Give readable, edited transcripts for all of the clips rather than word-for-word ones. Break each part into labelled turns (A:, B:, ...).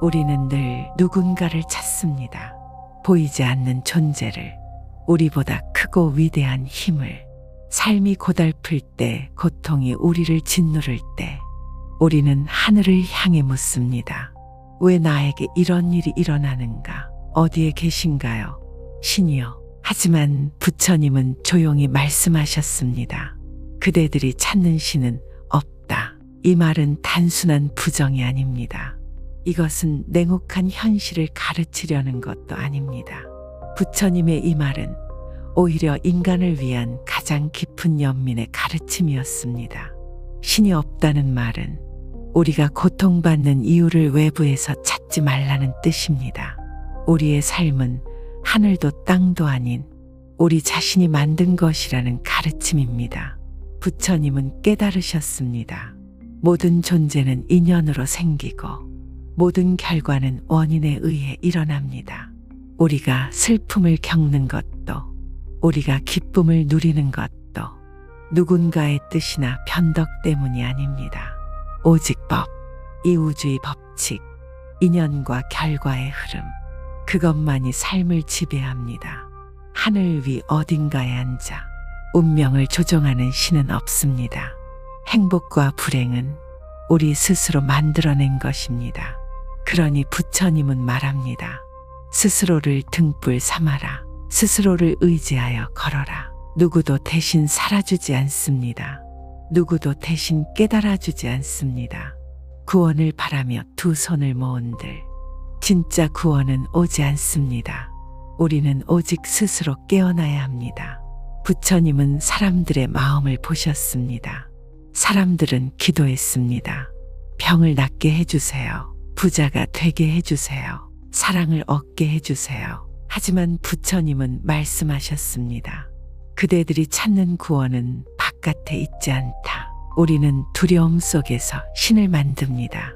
A: 우리는 늘 누군가를 찾습니다. 보이지 않는 존재를, 우리보다 크고 위대한 힘을. 삶이 고달플 때, 고통이 우리를 짓누를 때, 우리는 하늘을 향해 묻습니다. 왜 나에게 이런 일이 일어나는가? 어디에 계신가요? 신이여. 하지만 부처님은 조용히 말씀하셨습니다. 그대들이 찾는 신은 없다. 이 말은 단순한 부정이 아닙니다. 이것은 냉혹한 현실을 가르치려는 것도 아닙니다. 부처님의 이 말은 오히려 인간을 위한 가장 깊은 연민의 가르침이었습니다. 신이 없다는 말은 우리가 고통받는 이유를 외부에서 찾지 말라는 뜻입니다. 우리의 삶은 하늘도 땅도 아닌 우리 자신이 만든 것이라는 가르침입니다. 부처님은 깨달으셨습니다. 모든 존재는 인연으로 생기고 모든 결과는 원인에 의해 일어납니다. 우리가 슬픔을 겪는 것도, 우리가 기쁨을 누리는 것도 누군가의 뜻이나 변덕 때문이 아닙니다. 오직 법, 이 우주의 법칙, 인연과 결과의 흐름, 그것만이 삶을 지배합니다. 하늘 위 어딘가에 앉아 운명을 조종하는 신은 없습니다. 행복과 불행은 우리 스스로 만들어낸 것입니다. 그러니 부처님은 말합니다. 스스로를 등불 삼아라. 스스로를 의지하여 걸어라. 누구도 대신 살아주지 않습니다. 누구도 대신 깨달아주지 않습니다. 구원을 바라며 두 손을 모은들 진짜 구원은 오지 않습니다. 우리는 오직 스스로 깨어나야 합니다. 부처님은 사람들의 마음을 보셨습니다. 사람들은 기도했습니다. 병을 낫게 해주세요. 부자가 되게 해주세요. 사랑을 얻게 해주세요. 하지만 부처님은 말씀하셨습니다. 그대들이 찾는 구원은 바깥에 있지 않다. 우리는 두려움 속에서 신을 만듭니다.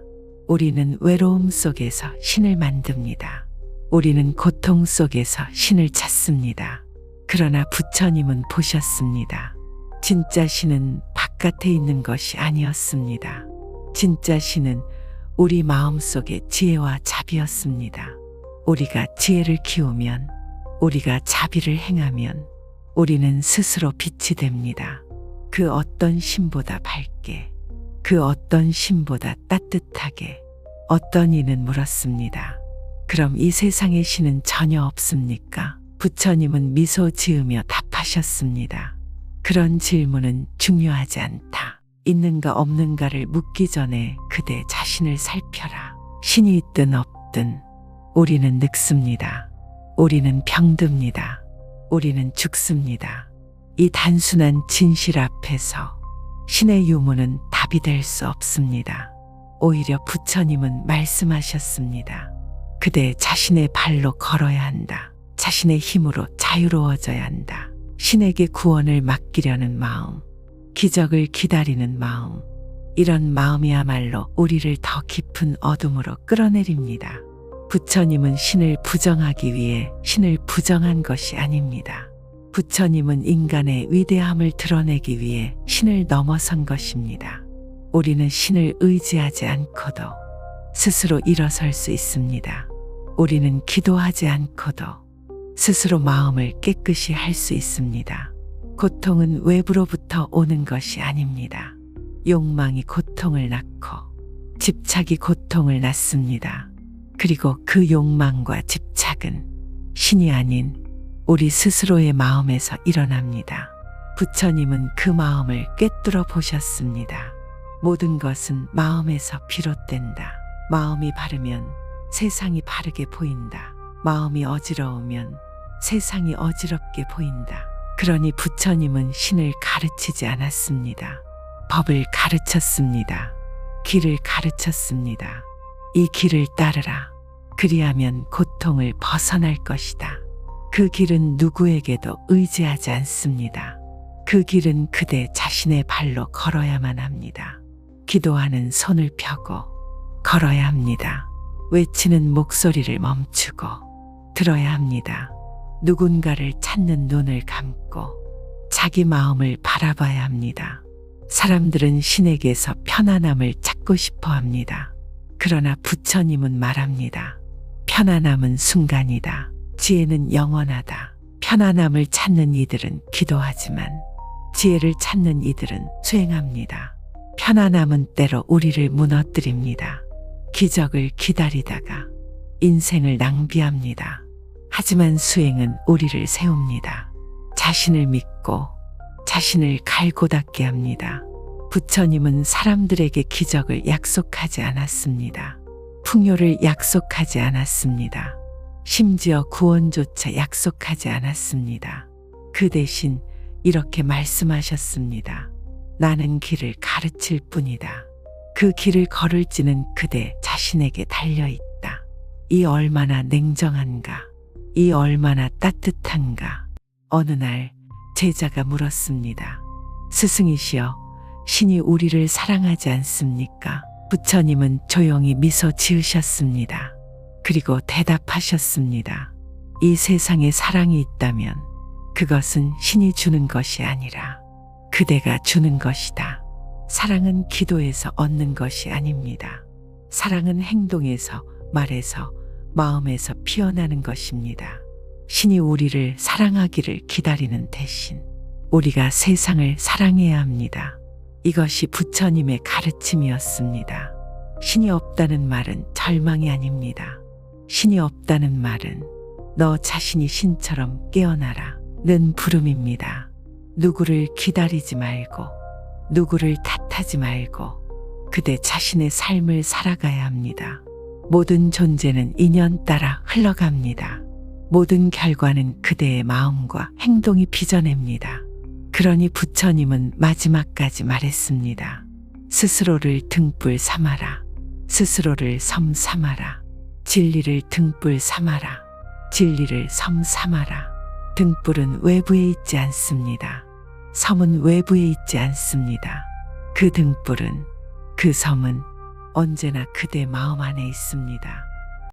A: 우리는 외로움 속에서 신을 만듭니다. 우리는 고통 속에서 신을 찾습니다. 그러나 부처님은 보셨습니다. 진짜 신은 바깥에 있는 것이 아니었습니다. 진짜 신은 우리 마음속의 지혜와 자비였습니다. 우리가 지혜를 키우면, 우리가 자비를 행하면 우리는 스스로 빛이 됩니다. 그 어떤 신보다 밝게, 그 어떤 신보다 따뜻하게. 어떤 이는 물었습니다. 그럼 이 세상에 신은 전혀 없습니까? 부처님은 미소 지으며 답하셨습니다. 그런 질문은 중요하지 않다. 있는가 없는가를 묻기 전에 그대 자신을 살펴라. 신이 있든 없든 우리는 늙습니다. 우리는 병듭니다. 우리는 죽습니다. 이 단순한 진실 앞에서 신의 유무는 답이 될 수 없습니다. 오히려 부처님은 말씀하셨습니다. 그대 자신의 발로 걸어야 한다. 자신의 힘으로 자유로워져야 한다. 신에게 구원을 맡기려는 마음, 기적을 기다리는 마음, 이런 마음이야말로 우리를 더 깊은 어둠으로 끌어내립니다. 부처님은 신을 부정하기 위해 신을 부정한 것이 아닙니다. 부처님은 인간의 위대함을 드러내기 위해 신을 넘어선 것입니다. 우리는 신을 의지하지 않고도 스스로 일어설 수 있습니다. 우리는 기도하지 않고도 스스로 마음을 깨끗이 할 수 있습니다. 고통은 외부로부터 오는 것이 아닙니다. 욕망이 고통을 낳고 집착이 고통을 낳습니다. 그리고 그 욕망과 집착은 신이 아닌 우리 스스로의 마음에서 일어납니다. 부처님은 그 마음을 꿰뚫어 보셨습니다. 모든 것은 마음에서 비롯된다. 마음이 바르면 세상이 바르게 보인다. 마음이 어지러우면 세상이 어지럽게 보인다. 그러니 부처님은 신을 가르치지 않았습니다. 법을 가르쳤습니다. 길을 가르쳤습니다. 이 길을 따르라. 그리하면 고통을 벗어날 것이다. 그 길은 누구에게도 의지하지 않습니다. 그 길은 그대 자신의 발로 걸어야만 합니다. 기도하는 손을 펴고 걸어야 합니다. 외치는 목소리를 멈추고 들어야 합니다. 누군가를 찾는 눈을 감고 자기 마음을 바라봐야 합니다. 사람들은 신에게서 편안함을 찾고 싶어 합니다. 그러나 부처님은 말합니다. 편안함은 순간이다. 지혜는 영원하다. 편안함을 찾는 이들은 기도하지만 지혜를 찾는 이들은 수행합니다. 편안함은 때로 우리를 무너뜨립니다. 기적을 기다리다가 인생을 낭비합니다. 하지만 수행은 우리를 세웁니다. 자신을 믿고 자신을 갈고 닦게 합니다. 부처님은 사람들에게 기적을 약속하지 않았습니다. 풍요를 약속하지 않았습니다. 심지어 구원조차 약속하지 않았습니다. 그 대신 이렇게 말씀하셨습니다. 나는 길을 가르칠 뿐이다. 그 길을 걸을지는 그대 자신에게 달려있다. 이 얼마나 냉정한가. 이 얼마나 따뜻한가. 어느 날 제자가 물었습니다. 스승이시여, 신이 우리를 사랑하지 않습니까? 부처님은 조용히 미소 지으셨습니다. 그리고 대답하셨습니다. 이 세상에 사랑이 있다면 그것은 신이 주는 것이 아니라 그대가 주는 것이다. 사랑은 기도에서 얻는 것이 아닙니다. 사랑은 행동에서, 말에서, 마음에서 피어나는 것입니다. 신이 우리를 사랑하기를 기다리는 대신 우리가 세상을 사랑해야 합니다. 이것이 부처님의 가르침이었습니다. 신이 없다는 말은 절망이 아닙니다. 신이 없다는 말은 너 자신이 신처럼 깨어나라 는 부름입니다. 누구를 기다리지 말고 누구를 탓하지 말고 그대 자신의 삶을 살아가야 합니다. 모든 존재는 인연 따라 흘러갑니다. 모든 결과는 그대의 마음과 행동이 빚어냅니다. 그러니 부처님은 마지막까지 말했습니다. 스스로를 등불 삼아라. 스스로를 섬 삼아라. 진리를 등불 삼아라. 진리를 섬 삼아라. 등불은 외부에 있지 않습니다. 섬은 외부에 있지 않습니다. 그 등불은, 그 섬은 언제나 그대 마음 안에 있습니다.